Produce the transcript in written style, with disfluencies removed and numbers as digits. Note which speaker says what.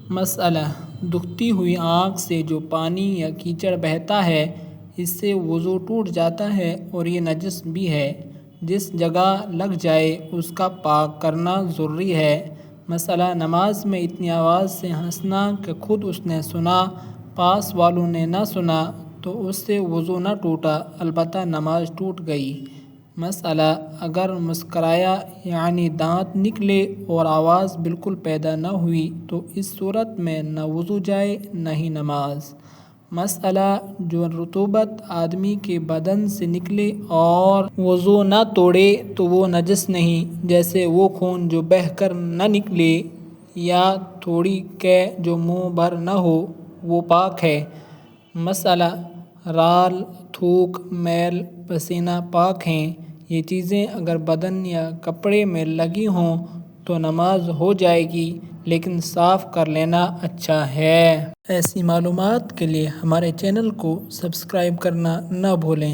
Speaker 1: مسئلہ: دکھتی ہوئی آنکھ سے جو پانی یا کیچڑ بہتا ہے اس سے وضو ٹوٹ جاتا ہے اور یہ نجس بھی ہے۔ جس جگہ لگ جائے اس کا پاک کرنا ضروری ہے۔ مسئلہ: نماز میں اتنی آواز سے ہنسنا کہ خود اس نے سنا، پاس والوں نے نہ سنا تو اس سے وضو نہ ٹوٹا، البتہ نماز ٹوٹ گئی۔ مسئلہ: اگر مسکرایا یعنی دانت نکلے اور آواز بالکل پیدا نہ ہوئی تو اس صورت میں نہ وضو جائے نہ ہی نماز۔ مسئلہ: جو رطوبت آدمی کے بدن سے نکلے اور وضو نہ توڑے تو وہ نجس نہیں، جیسے وہ خون جو بہہ کر نہ نکلے یا تھوڑی قے جو منہ بھر نہ ہو، وہ پاک ہے۔ مسئلہ: رال، تھوک، میل، پسینہ پاک ہیں۔ یہ چیزیں اگر بدن یا کپڑے میں لگی ہوں تو نماز ہو جائے گی، لیکن صاف کر لینا اچھا ہے۔ ایسی معلومات کے لیے ہمارے چینل کو سبسکرائب کرنا نہ بھولیں۔